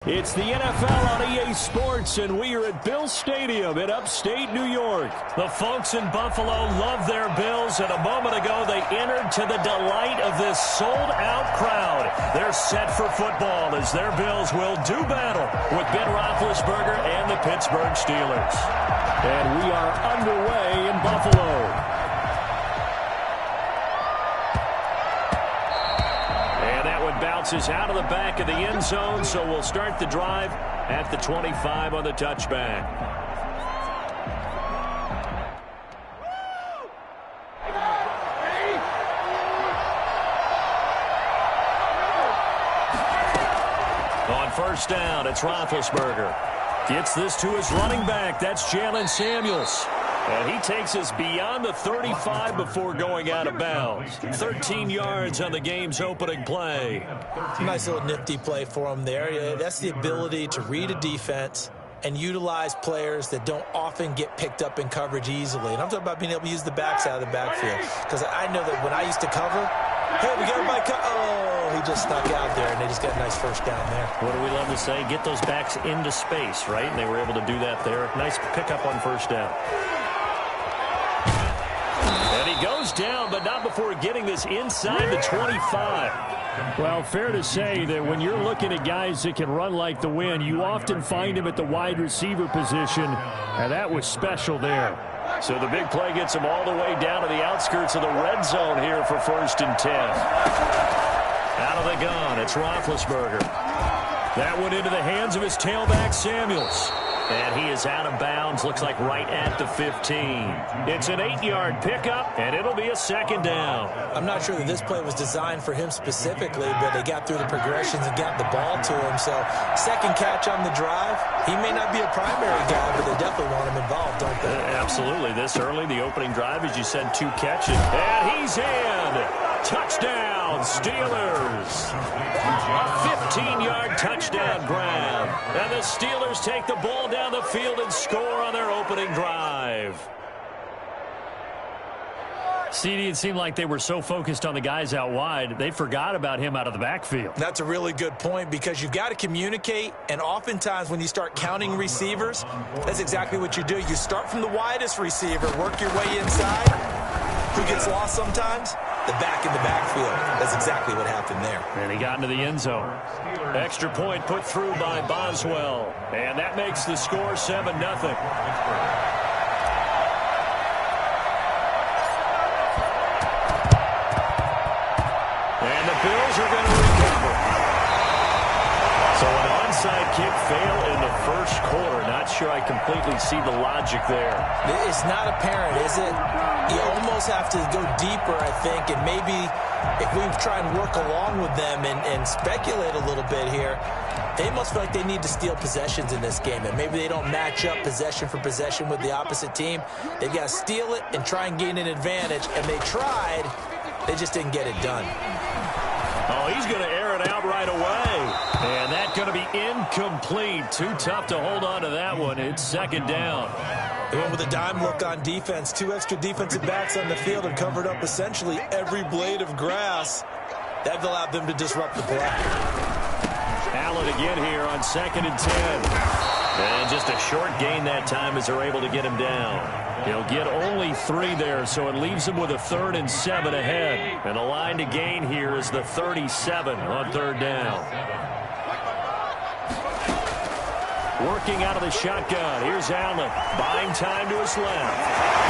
It's the NFL on EA Sports, and we are at Bills Stadium in upstate New York. The folks in Buffalo love their Bills, and a moment ago they entered to the delight of this sold-out crowd. They're set for football as their Bills will do battle with Ben Roethlisberger and the Pittsburgh Steelers. And we are underway in Buffalo. Bounces out of the back of the end zone, so we'll start the drive at the 25 on the touchback. On first down, it's Roethlisberger. Gets this to his running back. That's Jalen Samuels. And he takes us beyond the 35 before going out of bounds. 13 yards on the game's opening play. Nice little nifty play for him there. That's the ability to read a defense and utilize players that don't often get picked up in coverage easily. And I'm talking about being able to use the backs out of the backfield. Because I know that when I used to cover, hey, we got everybody oh, he just snuck out there, and they just got a nice first down there. What do we love to say? Get those backs into space, right? And they were able to do that there. Nice pickup on first down. And he goes down, but not before getting this inside the 25. Well, fair to say that when you're looking at guys that can run like the wind, you often find him at the wide receiver position, and that was special there. So the big play gets him all the way down to the outskirts of the red zone here for 1st and 10. Out of the gun, it's Roethlisberger. That went into the hands of his tailback, Samuels. And he is out of bounds, looks like right at the 15. It's an 8-yard pickup, and it'll be a 2nd down. I'm not sure that this play was designed for him specifically, but they got through the progressions and got the ball to him. So, second catch on the drive. He may not be a primary guy, but they definitely want him involved, don't they? Absolutely. This early, the opening drive, as you said, 2 catches. And he's in. Touchdown, Steelers. A 15-yard touchdown grab. And the Steelers take the ball down the field and score on their opening drive. CD, it seemed like they were so focused on the guys out wide, they forgot about him out of the backfield. That's a really good point, because you've got to communicate, and oftentimes when you start counting receivers, that's exactly what you do. You start from the widest receiver, work your way inside. Who gets lost sometimes? The back in the backfield. That's exactly what happened there. And he got into the end zone. Extra point put through by Boswell. And that makes the score 7-0. And the Bills are going to recover. So an onside kick fail in the first quarter. Not sure I completely see the logic there. It's not apparent, is it? You almost have to go deeper, I think, and maybe if we try and work along with them and speculate a little bit here, they must feel like they need to steal possessions in this game, and maybe they don't match up possession for possession with the opposite team. They've got to steal it and try and gain an advantage, and they tried. They just didn't get it done. Oh, he's going to air it out right away. And that's going to be incomplete. Too tough to hold on to that one. It's 2nd down. They went with a dime look on defense. 2 extra defensive backs on the field and covered up essentially every blade of grass. That allowed them to disrupt the play. Allen again here on 2nd and 10. And just a short gain that time as they're able to get him down. He'll get only 3 there, so it leaves him with a 3rd and 7 ahead. And the line to gain here is the 37 on 3rd down. Working out of the shotgun. Here's Allen. Buying time to his left.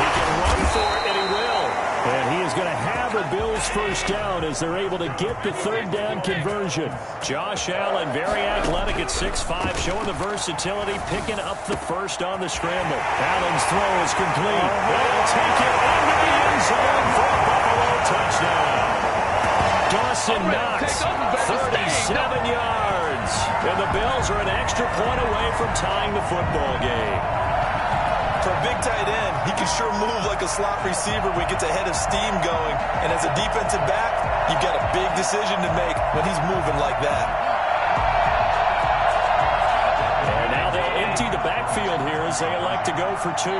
He can run for it, and he will. And he is going to have a Bills first down as they're able to get the 3rd down conversion. Josh Allen, very athletic at 6'5", showing the versatility, picking up the first on the scramble. Allen's throw is complete. They'll take it into the end zone for a Buffalo touchdown. Dawson Knox, 37 yards. And the Bills are an extra point away from tying the football game. For a big tight end, he can sure move like a slot receiver when he gets a head of steam going. And as a defensive back, you've got a big decision to make when he's moving like that. And now they'll empty the backfield here as they elect to go for 2.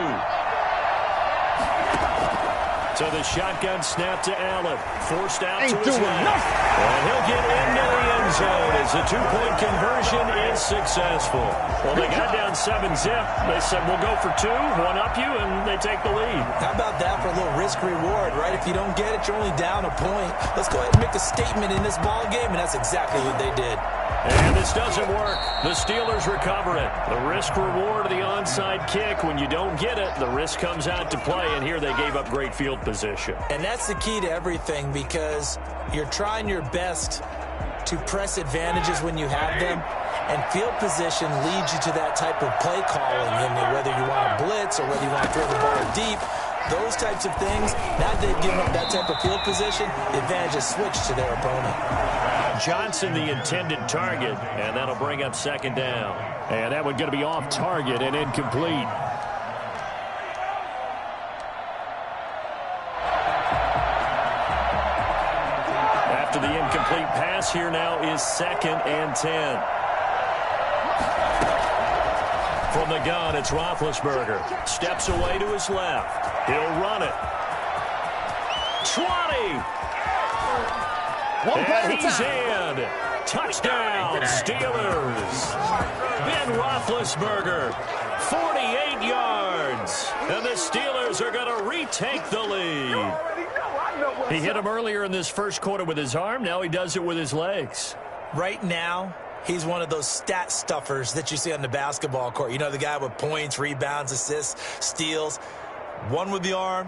So the shotgun snap to Allen. Forced out to his left. And he'll get into the end end zone as the two-point conversion is successful. Well, they got down 7-zip. They said, we'll go for two, one up you, and they take the lead. How about that for a little risk-reward, right? If you don't get it, you're only down a point. Let's go ahead and make a statement in this ball game, and that's exactly what they did. And this doesn't work. The Steelers recover it. The risk-reward of the onside kick. When you don't get it, the risk comes out to play, and here they gave up great field position. And that's the key to everything, because you're trying your best to press advantages when you have them, and field position leads you to that type of play calling. And whether you want to blitz or whether you want to throw the ball deep, those types of things, now that they've given up that type of field position, the advantage is switched to their opponent. Johnson, the intended target, and that'll bring up second down. And that one going to be off target and incomplete. After the incomplete pass, here now is 2nd and 10. From the gun, it's Roethlisberger. Steps away to his left. He'll run it. 20. And he's in. Touchdown, Steelers. Ben Roethlisberger, 48 yards. And the Steelers are going to retake the lead. He hit him earlier in this first quarter with his arm. Now he does it with his legs. Right now, he's one of those stat stuffers that you see on the basketball court. You know, the guy with points, rebounds, assists, steals. One with the arm,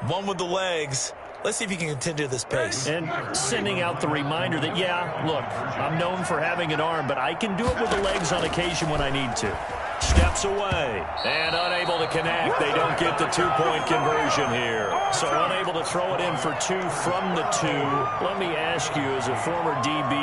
one with the legs. Let's see if he can continue this pace. And sending out the reminder that, yeah, look, I'm known for having an arm, but I can do it with the legs on occasion when I need to. Steps away and unable to connect. They don't get the two-point conversion here. So unable to throw it in for two from the two. Let me ask you, as a former DB,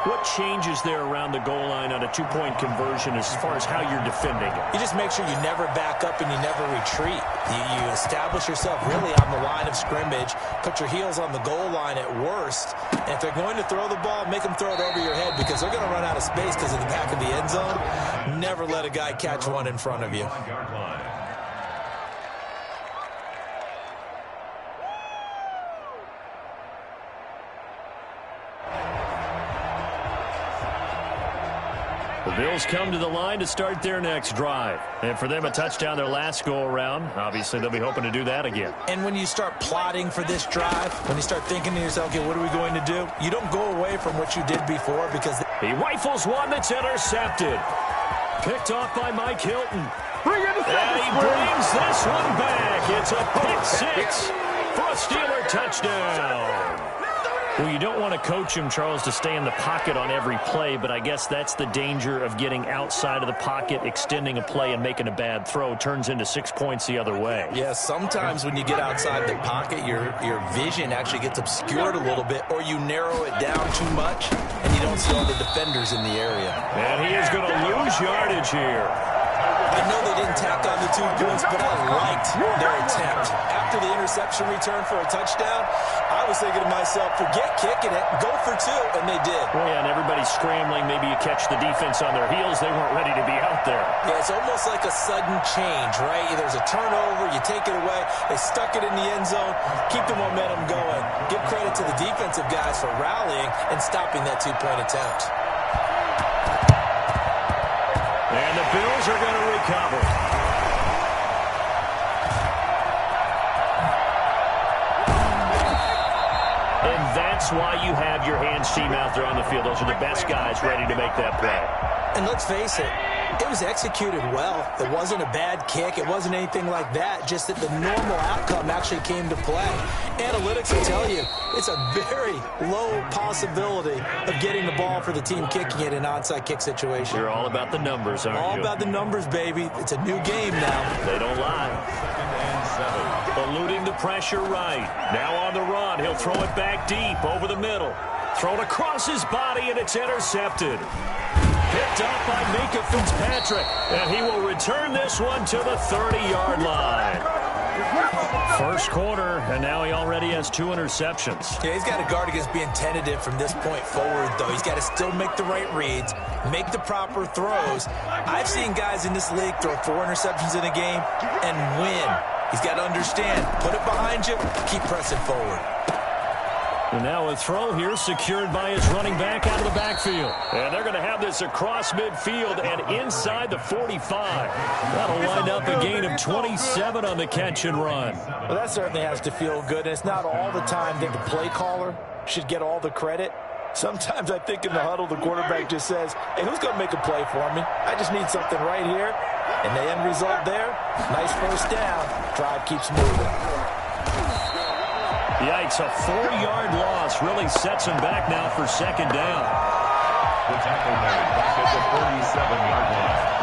what changes there around the goal line on a two-point conversion as far as how you're defending it? You just make sure you never back up and you never retreat. You establish yourself really on the line of scrimmage, put your heels on the goal line at worst, and if they're going to throw the ball, make them throw it over your head because they're going to run out of space because of the back of the end zone. Never let a guy catch one in front of you. The Bills come to the line to start their next drive. And for them, a touchdown their last go-around. Obviously, they'll be hoping to do that again. And when you start plotting for this drive, when you start thinking to yourself, okay, what are we going to do? You don't go away from what you did before because... He rifles one that's intercepted. Picked off by Mike Hilton. And he brings this one back. It's a pick six for a Steeler touchdown. Well, you don't want to coach him, Charles, to stay in the pocket on every play, but I guess that's the danger of getting outside of the pocket, extending a play, and making a bad throw. Turns into 6 points the other way. Yeah, sometimes when you get outside the pocket, your vision actually gets obscured a little bit, or you narrow it down too much, and you don't see all the defenders in the area. And he is going to lose yardage here. I know they didn't tack on the 2 points, but I liked their attempt. After the interception return for a touchdown, I was thinking to myself, forget kicking it, go for 2, and they did. Well, yeah, and everybody's scrambling. Maybe you catch the defense on their heels. They weren't ready to be out there. Yeah, it's almost like a sudden change, right? There's a turnover, you take it away, they stuck it in the end zone, keep the momentum going. Give credit to the defensive guys for rallying and stopping that 2-point attempt. And the Bills are going to recover. And that's why you have your hands team out there on the field. Those are the best guys ready to make that play. And let's face it, it was executed well. It wasn't a bad kick. It wasn't anything like that. Just that the normal outcome actually came to play. Analytics will tell you it's a very low possibility of getting the ball for the team kicking it in an onside kick situation. You're all about the numbers, aren't you? All about the numbers, baby. It's a new game now. They don't lie. Eluding the pressure right. Now on the run. He'll throw it back deep over the middle. Thrown across his body, and it's intercepted. Picked up by Minka Fitzpatrick, and he will return this one to the 30-yard line. First quarter, and now he already has 2 interceptions. Yeah, he's got to guard against being tentative from this point forward, though. He's got to still make the right reads, make the proper throws. I've seen guys in this league throw 4 interceptions in a game and win. He's got to understand, put it behind you, keep pressing forward. And now a throw here secured by his running back out of the backfield. And they're going to have this across midfield and inside the 45. That'll wind up a gain of 27 on the catch and run. Well, that certainly has to feel good. And it's not all the time that the play caller should get all the credit. Sometimes I think in the huddle, the quarterback just says, hey, who's going to make a play for me? I just need something right here. And the end result there, nice first down. Drive keeps moving. Yikes, a 4-yard loss really sets him back now for second down. The tackle made back at the 37-yard line.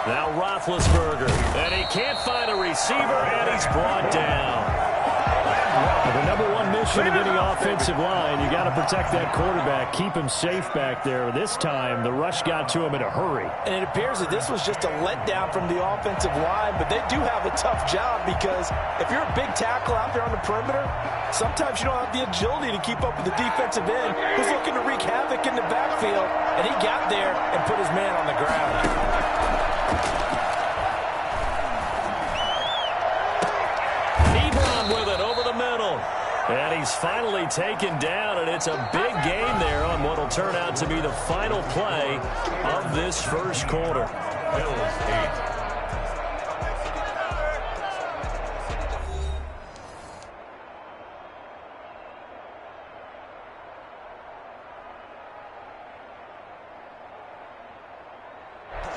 Now Roethlisberger, and he can't find a receiver, and he's brought down. The number one mission of any offensive line, you got to protect that quarterback, keep him safe back there. This time, the rush got to him in a hurry. And it appears that this was just a letdown from the offensive line, but they do have a tough job because if you're a big tackle out there on the perimeter, sometimes you don't have the agility to keep up with the defensive end who's looking to wreak havoc in the backfield, and he got there and put his man on the ground. With it over the middle. And he's finally taken down, and it's a big gain there on what will turn out to be the final play of this first quarter. Bills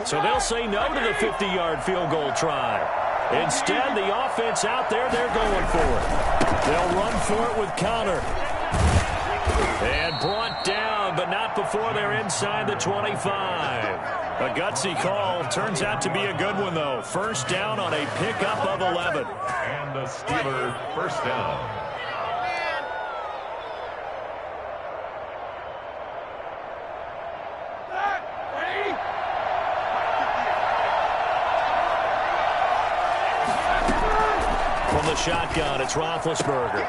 8. So they'll say no to the 50-yard field goal try. Instead, the offense out there, they're going for it. They'll run for it with Connor. And brought down, but not before they're inside the 25. A gutsy call. Turns out to be a good one, though. First down on a pickup of 11. And the Steelers first down. From the shotgun, it's Roethlisberger.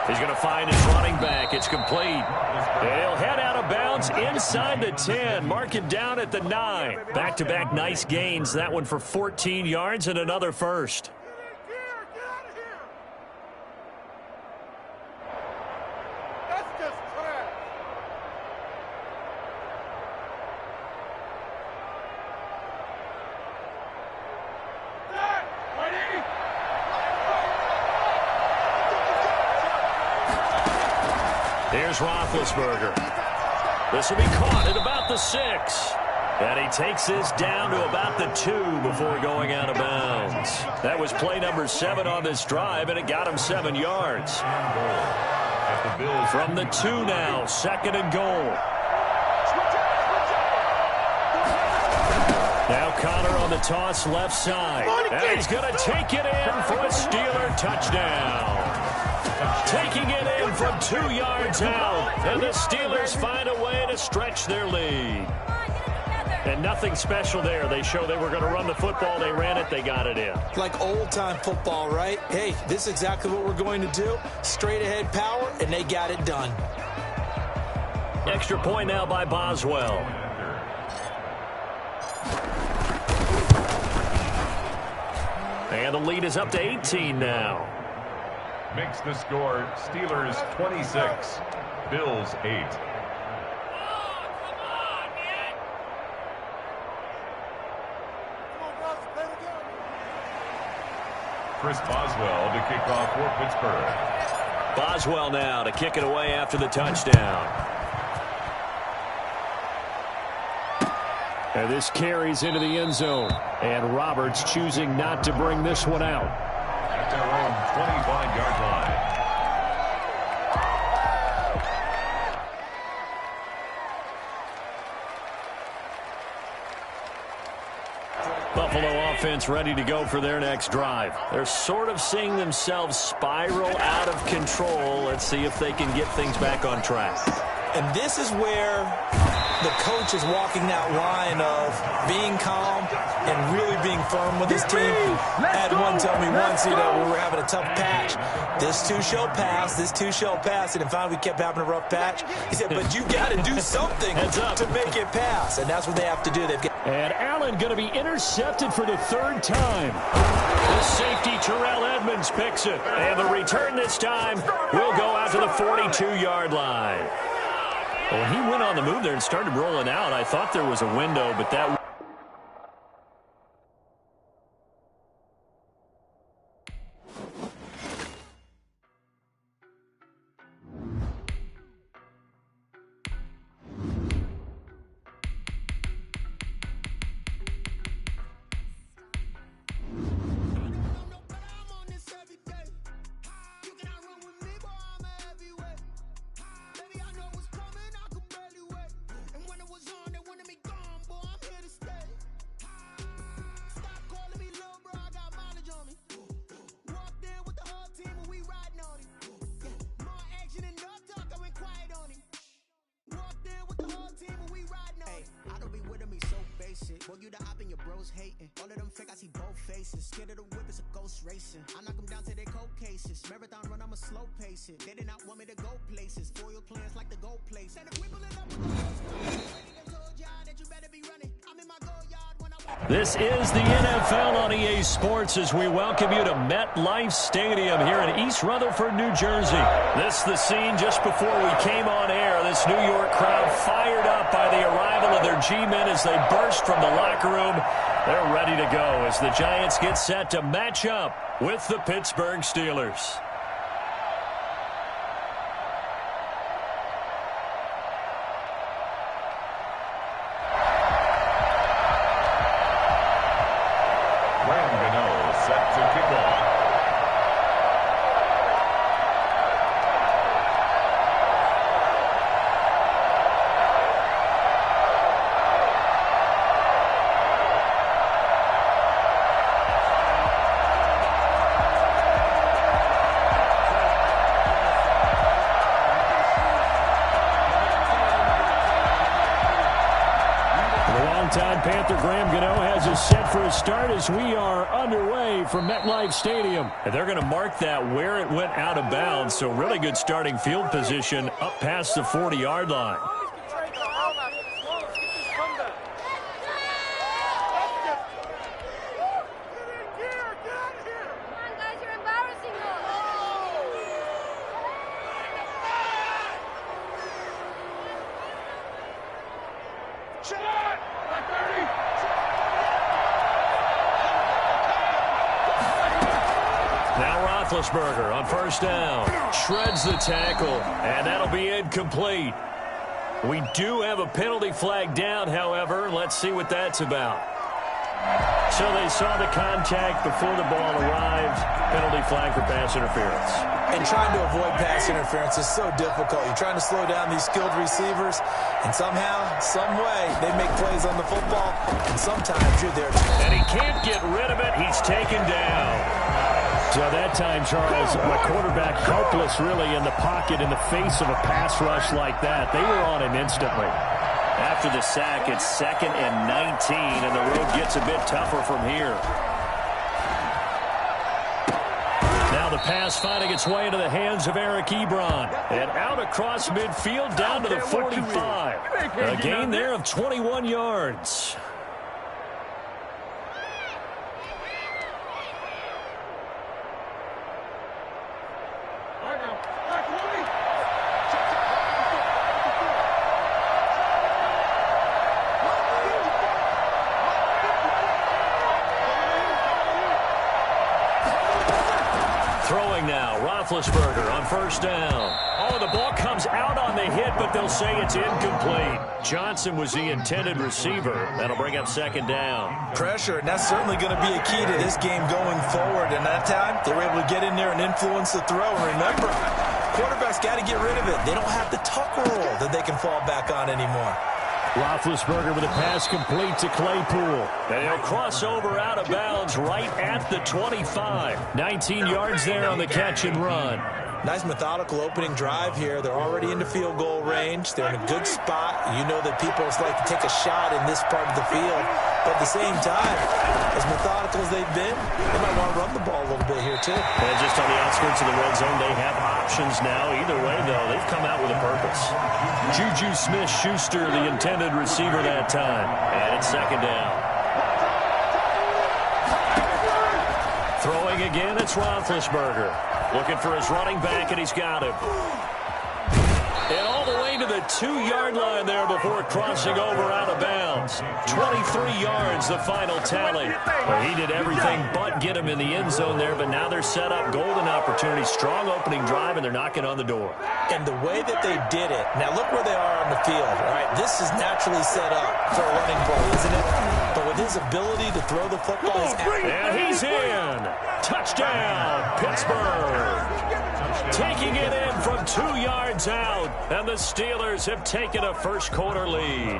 He's going to find his running back. It's complete. And he'll head out of bounds inside the 10. Mark it down at the 9. Back-to-back nice gains. That one for 14 yards and another first. Here's Roethlisberger. This will be caught at about the 6. And he takes this down to about the 2 before going out of bounds. That was play number 7 on this drive, and it got him 7 yards. From the 2 now, second and goal. Now Connor on the toss left side. And he's going to take it in for a Steeler touchdown. Taking it in from 2 yards out. And the Steelers find a way to stretch their lead. And nothing special there. They show they were going to run the football. They ran it. They got it in. Like old-time football, right? Hey, this is exactly what we're going to do. Straight-ahead power, and they got it done. Extra point now by Boswell. And the lead is up to 18 now. Makes the score Steelers 26, Bills 8. Chris Boswell to kick off for Pittsburgh. Boswell now to kick it away after the touchdown. And this carries into the end zone. And Roberts choosing not to bring this one out. At their own 25-yard line. Buffalo offense ready to go for their next drive. They're sort of seeing themselves spiral out of control. Let's see if they can get things back on track. And this is where the coach is walking that line of being calm and really being firm with his team. I had one tell me once, we were having a tough patch. This too shall pass, this too shall pass. And finally we kept having a rough patch. He said, but you got to do something to make it pass. And that's what they have to do. They've got And Allen going to be intercepted for the third time. The safety, Terrell Edmonds, picks it. And the return this time will go out to the 42-yard line. Well, when he went on the move there and started rolling out, I thought there was a window, but that... Boy, you the op and your bros hating. All of them fake, I see both faces. Scared of the whip, it's a ghost racing. I knock them down to their cold cases. Marathon run, I'm a slow pace it. They did not want me to go places. Foil plans like the gold place. And if we pull it up with the ghost, told y'all that you better be running. I'm in my goal yard when I... This is the NFL on EA Sports as we welcome you to MetLife Stadium here in East Rutherford, New Jersey. This is the scene just before we came on air. This New York crowd fired up by the arrival of their G-men as they burst from the locker room. They're ready to go as the Giants get set to match up with the Pittsburgh Steelers. Set to kick off. Longtime Panther Graham Gano has us set for a start as we are underway from MetLife Stadium. And they're going to mark that where it went out of bounds, so really good starting field position up past the 40-yard line. Roethlisberger on first down, shreds the tackle, and that'll be incomplete. We do have a penalty flag down, however. Let's see what that's about. So they saw the contact before the ball arrived. Penalty flag for pass interference. And trying to avoid pass interference is so difficult. You're trying to slow down these skilled receivers, and somehow, some way, they make plays on the football, and sometimes you're there. And he can't get rid of it. He's taken down. So that time, Charles, a quarterback helpless really in the pocket in the face of a pass rush like that. They were on him instantly. After the sack, it's 2nd and 19, and the road gets a bit tougher from here. Now the pass finding its way into the hands of Eric Ebron. And out across midfield down to the 45. A gain there of 21 yards. Roethlisberger on first down. Oh, the ball comes out on the hit, but they'll say it's incomplete. Johnson was the intended receiver. That'll bring up 2nd down. Pressure, and that's certainly going to be a key to this game going forward. And that time, they were able to get in there and influence the throw. And remember, quarterbacks got to get rid of it. They don't have the tuck roll that they can fall back on anymore. Roethlisberger with a pass complete to Claypool. And he'll cross over out of bounds right at the 25. 19 yards there on the catch and run. Nice methodical opening drive here. They're already into field goal range. They're in a good spot. You know that people like to take a shot in this part of the field. But at the same time, as methodical as they've been, they might want to run the ball a little bit here, too. And just on the outskirts of the red zone, they have options now. Either way, though, they've come out with a purpose. Juju Smith-Schuster, the intended receiver that time. And it's second down. Throwing again, it's Roethlisberger. Looking for his running back, and he's got him. And all the way to the 2-yard line there before crossing over out of bounds. 23 yards, the final tally. Well, he did everything but get him in the end zone there, but now they're set up. Golden opportunity, strong opening drive, and they're knocking on the door. And the way that they did it, now look where they are on the field, all right? This is naturally set up for a running play, isn't it? But with his ability to throw the football, and he's in. Touchdown, Pittsburgh. Taking it in from 2 yards out, and the Steelers have taken a first-quarter lead.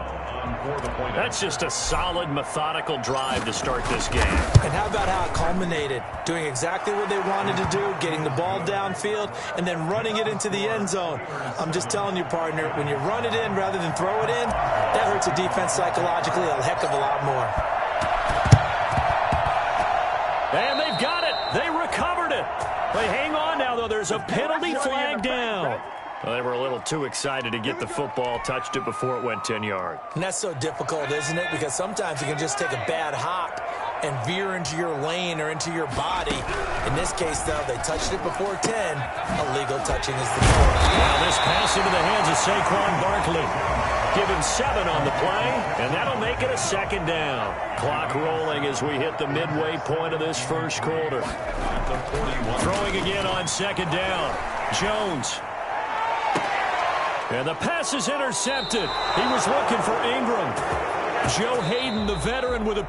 That's just a solid, methodical drive to start this game. And how about how it culminated? Doing exactly what they wanted to do, getting the ball downfield, and then running it into the end zone. I'm just telling you, partner, when you run it in rather than throw it in, that hurts a defense psychologically a heck of a lot more. And they've got it. They recovered it. They hang on now, though. There's a penalty flag down. Well, they were a little too excited to get the football, touched it before it went 10 yards. And that's so difficult, isn't it? Because sometimes you can just take a bad hop and veer into your lane or into your body. In this case, though, they touched it before 10. Illegal touching is the call. Now this pass into the hands of Saquon Barkley. Give him 7 on the play, and that'll make it a second down. Clock rolling as we hit the midway point of this first quarter. Throwing again on second down. Jones. And the pass is intercepted. He was looking for Ingram. Joe Hayden, the veteran, with a...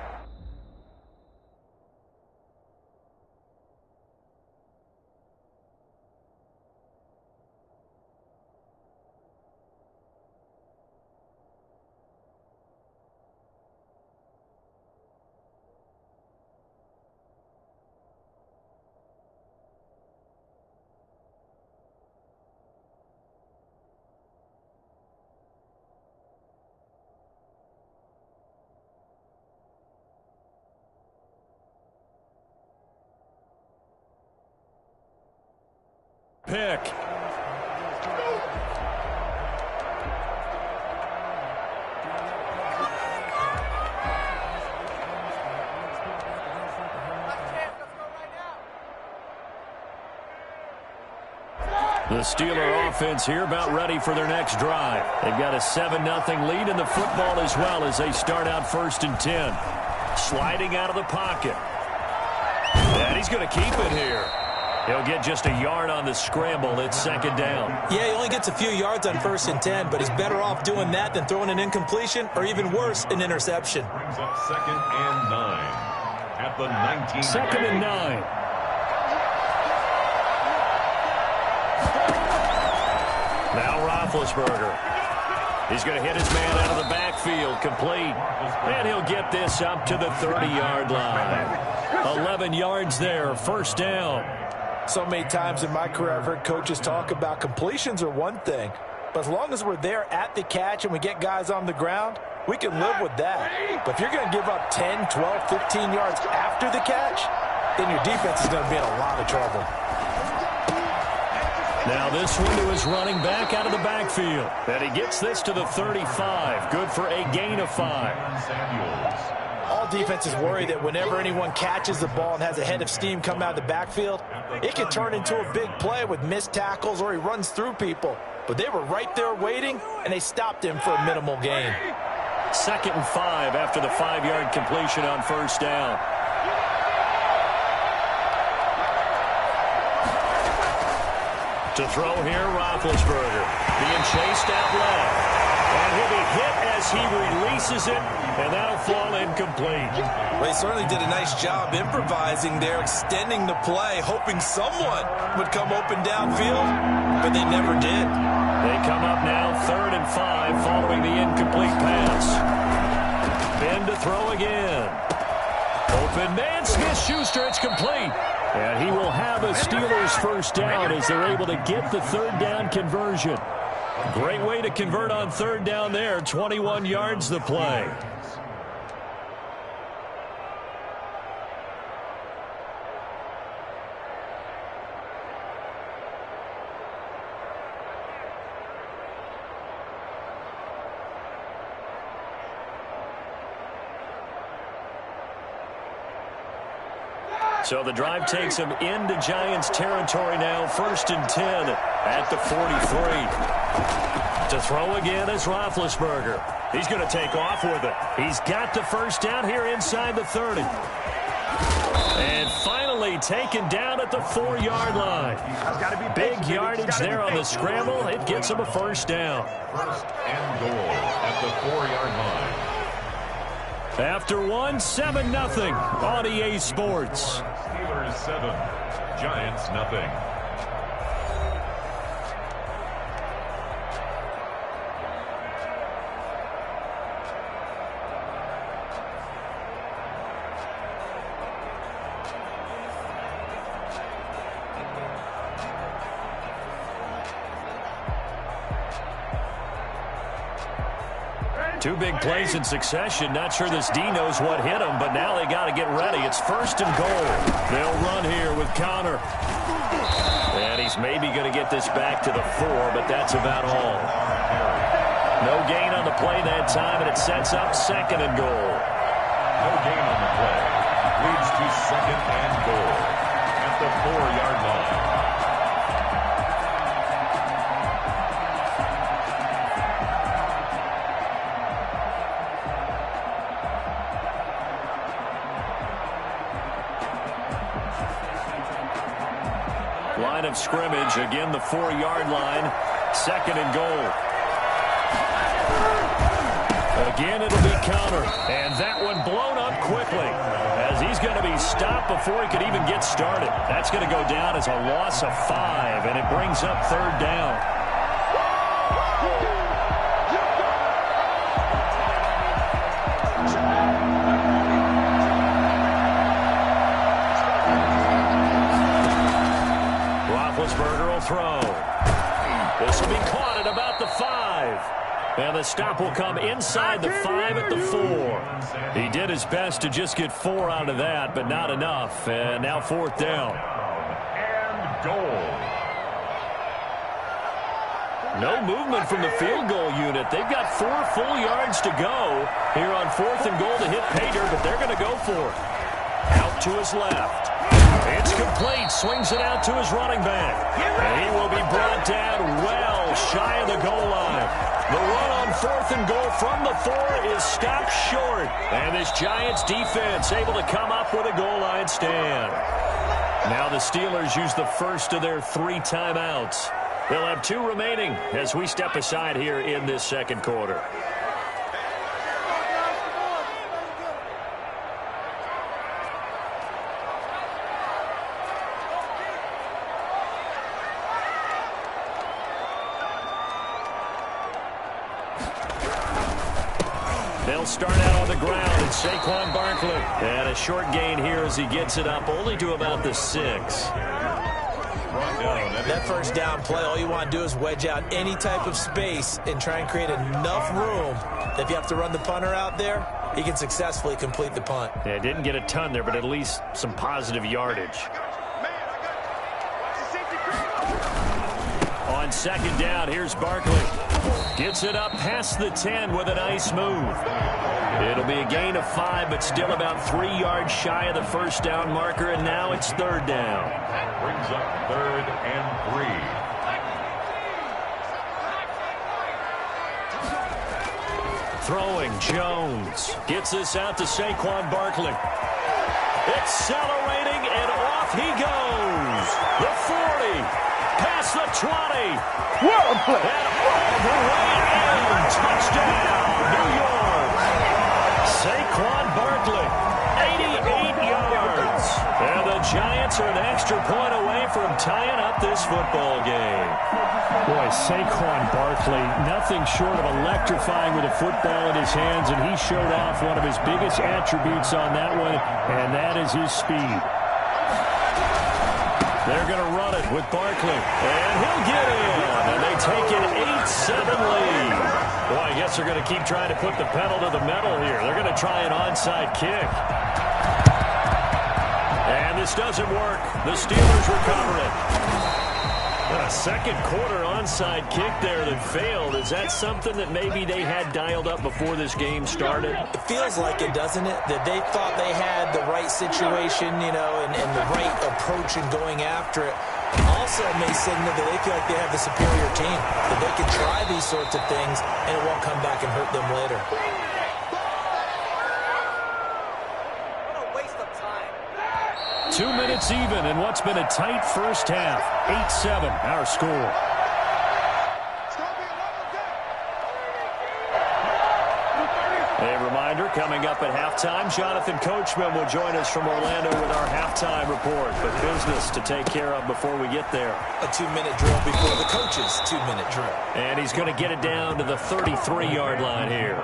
pick. The Steeler offense here about ready for their next drive. They've got a 7-0 lead in the football as well as they start out 1st and 10. Sliding out of the pocket. And he's going to keep it here. He'll get just a yard on the scramble. It's second down. Yeah, he only gets a few yards on 1st and 10, but he's better off doing that than throwing an incompletion or even worse, an interception. Brings up 2nd and 9 at the 19. 2nd and 9. Now Roethlisberger. He's going to hit his man out of the backfield, complete. And he'll get this up to the 30-yard line. 11 yards there, 1st down. So many times in my career I've heard coaches talk about completions are one thing, but as long as we're there at the catch and we get guys on the ground, we can live with that. But if you're going to give up 10, 12, 15 yards after the catch, then your defense is going to be in a lot of trouble. Now this one to his running back out of the backfield. And he gets this to the 35. Good for a gain of 5. All defenses worry that whenever anyone catches the ball and has a head of steam come out of the backfield, it can turn into a big play with missed tackles or he runs through people. But they were right there waiting, and they stopped him for a minimal gain. 2nd and 5 after the 5-yard completion on 1st down. To throw here, Roethlisberger. Being chased out left. And he'll be hit as he releases it, and that'll fall incomplete. Well, he certainly did a nice job improvising there, extending the play, hoping someone would come open downfield, but they never did. They come up now 3rd and 5 following the incomplete pass. Ben to throw again. Open man, Smith-Schuster, it's complete. And he will have a Steelers 1st down as they're able to get the 3rd down conversion. Great way to convert on 3rd down there. 21 yards the play. So the drive takes him into Giants territory now, 1st and 10 at the 43. To throw again is Roethlisberger. He's going to take off with it. He's got the first down here inside the 30. And finally taken down at the 4-yard line. Big yardage there on the scramble. It gets him a first down. 1st and goal at the 4-yard line. After 7-0 on EA Sports. Steelers 7, Giants nothing. Two big plays in succession. Not sure this D knows what hit him, but now they got to get ready. It's 1st and goal. They'll run here with Connor. And he's maybe going to get this back to the 4, but that's about all. No gain on the play that time, and it sets up 2nd and goal. No gain on the play. Leads to 2nd and goal at the 4-yard line. Line of scrimmage, again the 4-yard line, 2nd and goal. Again, it'll be Connor, and that one blown up quickly as he's going to be stopped before he could even get started. That's going to go down as a loss of 5, and it brings up 3rd down. Roethlisberger will throw. This will be caught at about the 5. And the stop will come inside the 5 at the 4. He did his best to just get 4 out of that, but not enough. And now 4th down. And goal. No movement from the field goal unit. They've got 4 full yards to go here on 4th and goal to hit Pater, but they're going to go for it. Out to his left. It's complete. Swings it out to his running back. And he will be brought down well shy of the goal line. The run on 4th and goal from the 4 is stopped short. And this Giants defense able to come up with a goal line stand. Now the Steelers use the first of their 3 timeouts. They'll have 2 remaining as we step aside here in this 2nd quarter. They'll start out on the ground, and Saquon Barkley. And a short gain here as he gets it up only to about the 6. That first down play, all you want to do is wedge out any type of space and try and create enough room that if you have to run the punter out there, he can successfully complete the punt. Yeah, didn't get a ton there, but at least some positive yardage. On 2nd down, here's Barkley. Gets it up past the 10 with a nice move. It'll be a gain of 5, but still about 3 yards shy of the first down marker, and now it's 3rd down. Brings up 3rd and 3. Throwing, Jones. Gets this out to Saquon Barkley. Accelerating, and off he goes. The 40. Past the 20. What a play. And all the way in. Touchdown, New York. Saquon Barkley, 88 yards. And the Giants are an extra point away from tying up this football game. Boy, Saquon Barkley, nothing short of electrifying with a football in his hands, and he showed off one of his biggest attributes on that one, and that is his speed. They're going to run it with Barkley, and he'll get in, and they take an 8-7 lead. Boy, I guess they're going to keep trying to put the pedal to the metal here. They're going to try an onside kick. And this doesn't work. The Steelers recover it. A Second quarter onside kick there that failed. Is that something that maybe they had dialed up before this game started? It feels like it, doesn't it? That they thought they had the right situation, and the right approach in going after it. Also may signal that they feel like they have the superior team, that they can try these sorts of things and it won't come back and hurt them later. What a waste of time. 2 minutes even in what's been a tight first half. 8-7, our score. A reminder, coming up at halftime, Jonathan Coachman will join us from Orlando with our halftime report. But business to take care of before we get there. A 2-minute drill before the coach's 2-minute drill. And he's going to get it down to the 33-yard line here.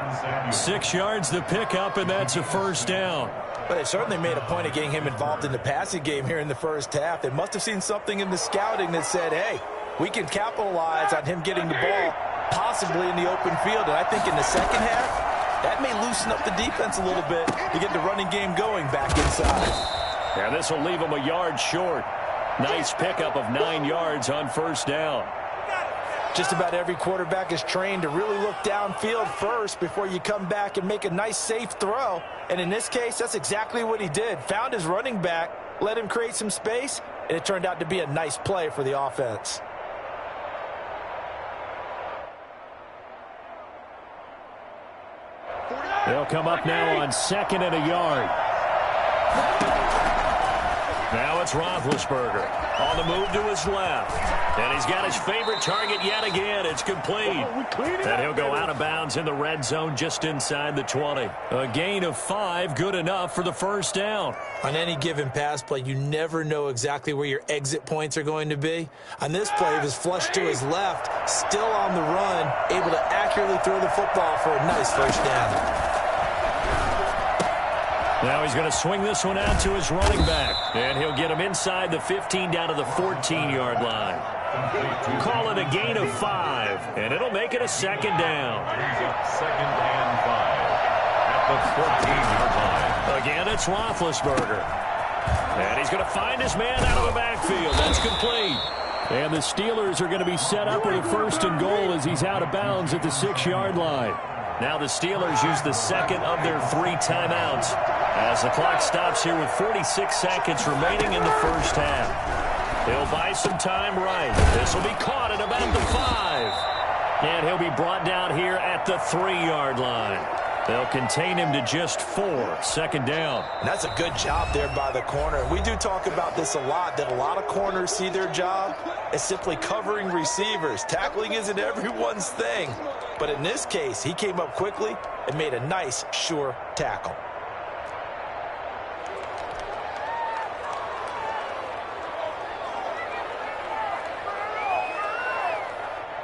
6 yards the pickup, and that's a first down. But they certainly made a point of getting him involved in the passing game here in the first half. They must have seen something in the scouting that said, hey, we can capitalize on him getting the ball possibly in the open field. And I think in the second half, that may loosen up the defense a little bit to get the running game going back inside. And this will leave him a yard short. Nice pickup of 9 yards on first down. Just about every quarterback is trained to really look downfield first before you come back and make a nice, safe throw. And in this case, that's exactly what he did. Found his running back, let him create some space, and it turned out to be a nice play for the offense. They'll come up now on 2nd and a yard. Now it's Roethlisberger on the move to his left. And he's got his favorite target yet again. It's complete. And he'll go out of bounds in the red zone just inside the 20. A gain of 5, good enough for the first down. On any given pass play, you never know exactly where your exit points are going to be. On this play, he was flushed to his left, still on the run, able to accurately throw the football for a nice first down. Now he's going to swing this one out to his running back. And he'll get him inside the 15 down to the 14-yard line. Call it a gain of 5, and it'll make it a second down. Second and 5 at the 14-yard line. Again, it's Roethlisberger. And he's going to find his man out of the backfield. That's complete. And the Steelers are going to be set up with a first and goal as he's out of bounds at the 6-yard line. Now the Steelers use the second of their 3 timeouts as the clock stops here with 46 seconds remaining in the first half. He'll buy some time right. This will be caught at about the 5. And he'll be brought down here at the 3-yard line. They'll contain him to just 4. Second down. And that's a good job there by the corner. We do talk about this a lot, that a lot of corners see their job as simply covering receivers. Tackling isn't everyone's thing. But in this case, he came up quickly and made a nice, sure tackle.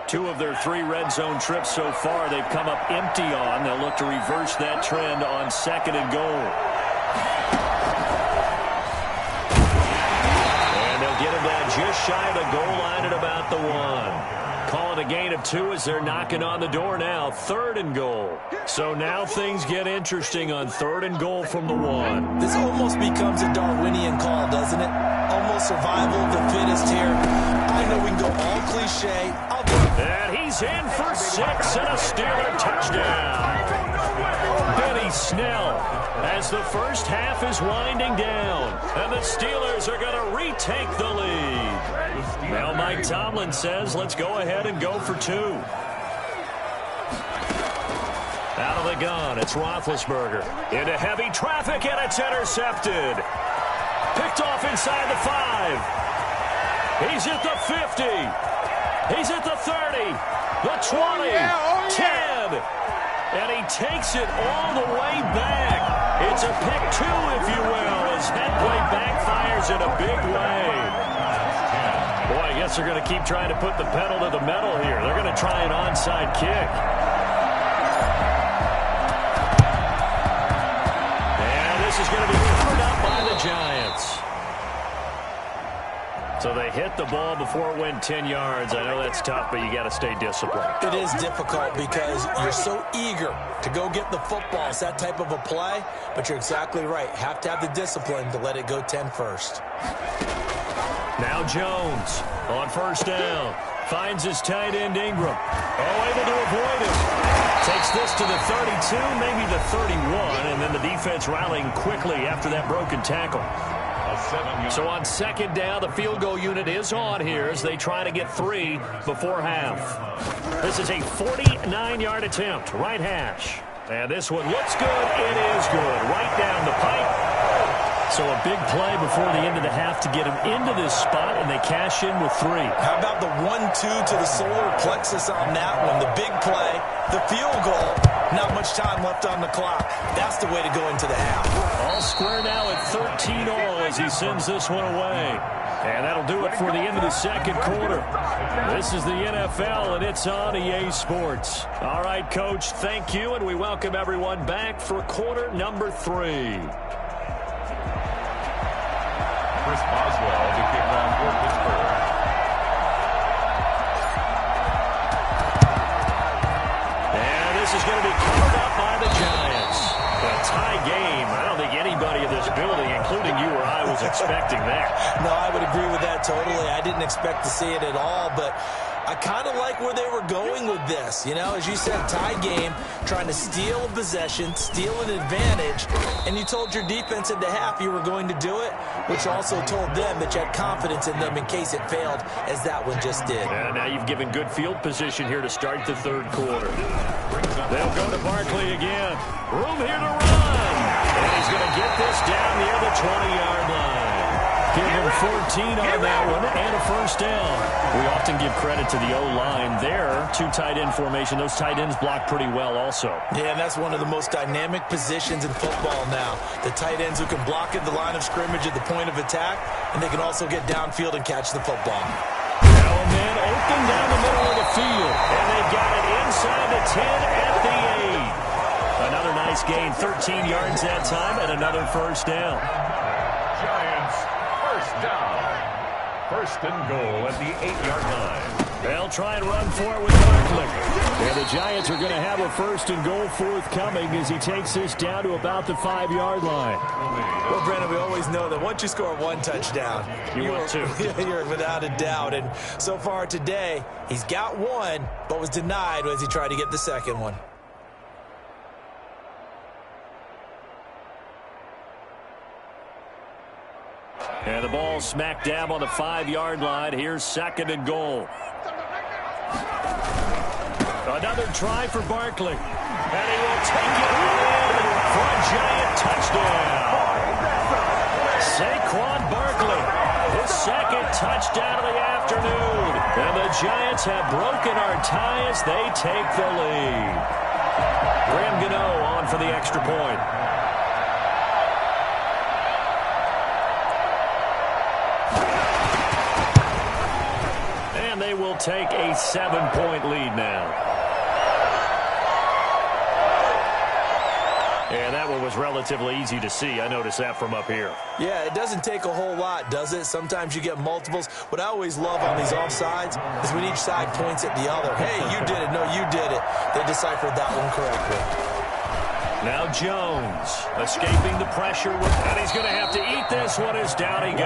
Two of their 3 red zone trips so far, they've come up empty on. They'll look to reverse that trend on 2nd and goal. And they'll get him down just shy of the goal line at about the 1. Call it a gain of 2 as they're knocking on the door now. 3rd and goal. So now things get interesting on 3rd and goal from the 1. This almost becomes a Darwinian call, doesn't it? Almost survival of the fittest here. I know we can go all cliche. And he's in for 6 and a Steeler touchdown. Benny Snell as the first half is winding down. And the Steelers are going to retake the lead. Now Mike Tomlin says, let's go ahead and go for 2. Out of the gun, it's Roethlisberger. Into heavy traffic, and it's intercepted. Picked off inside the 5. He's at the 50. He's at the 30. The 20. 10. And he takes it all the way back. It's a pick 2, if you will, as head play backfires in a big way. Boy, I guess they're going to keep trying to put the pedal to the metal here. They're going to try an onside kick. And this is going to be covered up by the Giants. So they hit the ball before it went 10 yards. I know that's tough, but you got to stay disciplined. It is difficult because you're so eager to go get the football. It's that type of a play, but you're exactly right. Have to have the discipline to let it go 10 first. Now Jones on first down. Finds his tight end Ingram. Oh, able to avoid it. Takes this to the 32, maybe the 31, and then the defense rallying quickly after that broken tackle. So on second down, the field goal unit is on here as they try to get 3 before half. This is a 49-yard attempt, right hash. And this one looks good. It is good. Right down the pipe. So a big play before the end of the half to get him into this spot, and they cash in with 3. How about the 1-2 to the solar plexus on that one? The big play, the field goal, not much time left on the clock. That's the way to go into the half. All square now at 13 all as he sends this one away. And that'll do it for the end of the second quarter. This is the NFL, and it's on EA Sports. All right, Coach, thank you, and we welcome everyone back for quarter number 3. Chris Boswell to kick off for Pittsburgh. And this is going to be covered up by the Giants. A tie game. I don't think anybody in this building, including you or I, was expecting that. No, I would agree with that totally. I didn't expect to see it at all, but I kind of like where they were going with this. You know, as you said, tie game, trying to steal a possession, steal an advantage, and you told your defense at the half you were going to do it, which also told them that you had confidence in them in case it failed, as that one just did. And now you've given good field position here to start the third quarter. They'll go to Barkley again. Room here to run. And he's going to get this down near the 20-yard line. Give him 14 on that one and a first down. We often give credit to the O-line there. 2 tight end formation. Those tight ends block pretty well also. Yeah, and that's one of the most dynamic positions in football now. The tight ends who can block at the line of scrimmage at the point of attack, and they can also get downfield and catch the football. Now a man open down the middle of the field. And they've got it inside the 10 at the 8. Another nice gain. 13 yards that time and another first down. Giants first down. First and goal at the 8-yard line. They'll try and run for it with Barkley. And the Giants are going to have a first and goal forthcoming as he takes this down to about the 5-yard line. Well, Brandon, we always know that once you score 1 touchdown, you're 2. You're without a doubt. And so far today, he's got 1, but was denied as he tried to get the second one. And the ball smack dab on the 5-yard line. Here's second and goal. Another try for Barkley. And he will take it in for a Giant touchdown. Saquon Barkley, his second touchdown of the afternoon. And the Giants have broken our tie as they take the lead. Graham Gano on for the extra point. And they will take a 7-point lead now. And that one was relatively easy to see. I noticed that from up here. Yeah, it doesn't take a whole lot, does it? Sometimes you get multiples. What I always love on these offsides is when each side points at the other. Hey, you did it. No, you did it. They deciphered that one correctly. Now Jones escaping the pressure, and he's going to have to eat this one as down he goes.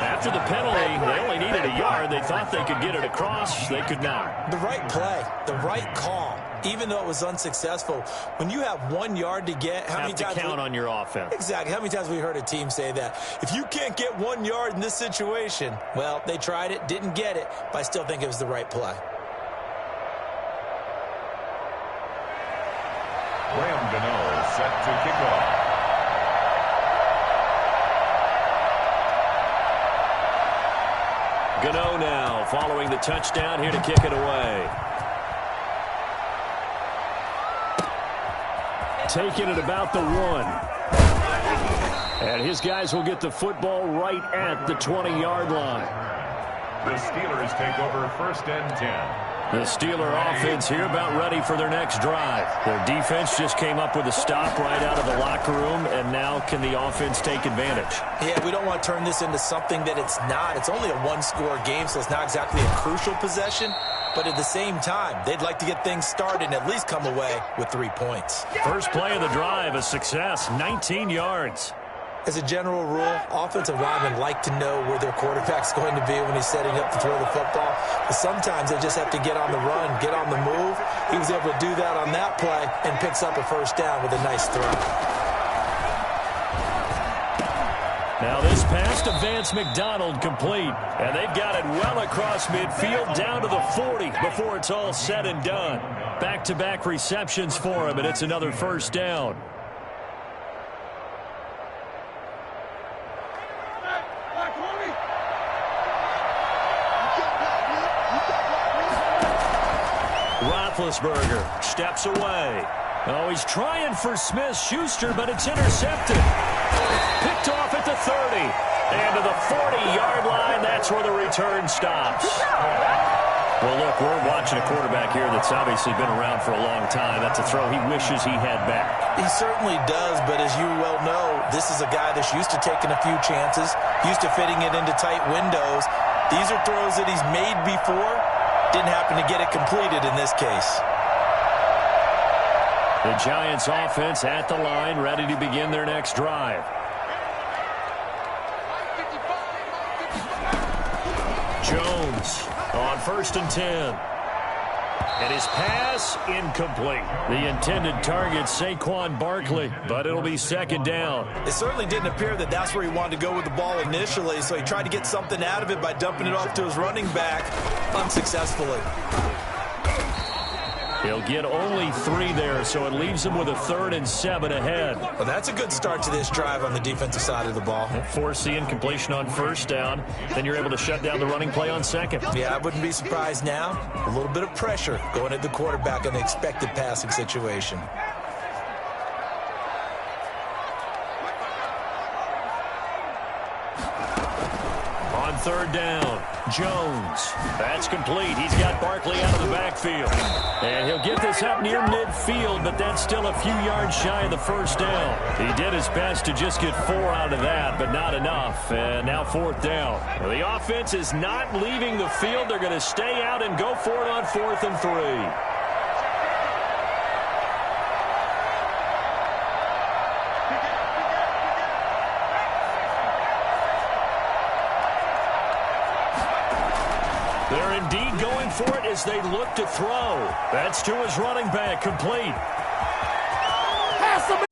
After the penalty, they only needed a yard. They thought they could get it across. They could not. The right play, the right call, even though it was unsuccessful. When you have 1 yard to get, how many times have to count on your offense. Exactly. How many times have we heard a team say that? If you can't get 1 yard in this situation, well, they tried it, didn't get it, but I still think it was the right play. Graham Gano set to kick off. Gano now following the touchdown here to kick it away. Taking it about the 1. And his guys will get the football right at the 20-yard line. The Steelers take over first and 10. The Steeler offense here about ready for their next drive. Their defense just came up with a stop right out of the locker room, and now can the offense take advantage? Yeah, we don't want to turn this into something that it's not. It's only a 1-score game, so it's not exactly a crucial possession. But at the same time, they'd like to get things started and at least come away with 3 points. First play of the drive, a success, 19 yards. As a general rule, offensive linemen like to know where their quarterback's going to be when he's setting up to throw the football. But sometimes they just have to get on the run, get on the move. He was able to do that on that play and picks up a first down with a nice throw. Now this pass to Vance McDonald complete. And they've got it well across midfield down to the 40 before it's all said and done. Back-to-back receptions for him, and it's another first down. Roethlisberger steps away. Oh, he's trying for Smith-Schuster, but it's intercepted. Picked off at the 30. And to the 40-yard line, that's where the return stops. Well, look, we're watching a quarterback here that's obviously been around for a long time. That's a throw he wishes he had back. He certainly does, but as you well know, this is a guy that's used to taking a few chances, used to fitting it into tight windows. These are throws that he's made before. Didn't happen to get it completed in this case. The Giants offense at the line, ready to begin their next drive. Jones on 1st and 10. And his pass incomplete. The intended target, Saquon Barkley, but it'll be second down. It certainly didn't appear that that's where he wanted to go with the ball initially, so he tried to get something out of it by dumping it off to his running back unsuccessfully. He'll get only 3 there, so it leaves him with a 3rd and 7 ahead. Well, that's a good start to this drive on the defensive side of the ball. Force the incompletion on 1st down. Then you're able to shut down the running play on 2nd. Yeah, I wouldn't be surprised now. A little bit of pressure going at the quarterback in an expected passing situation. On 3rd down, Jones. That's complete. He's got Barkley out of the backfield. And he'll get this up near midfield, but that's still a few yards shy of the first down. He did his best to just get 4 out of that, but not enough. And now 4th down. Well, the offense is not leaving the field. They're going to stay out and go for it on 4th and 3. They're indeed going for it as they look to throw. That's to his running back, complete. Pass him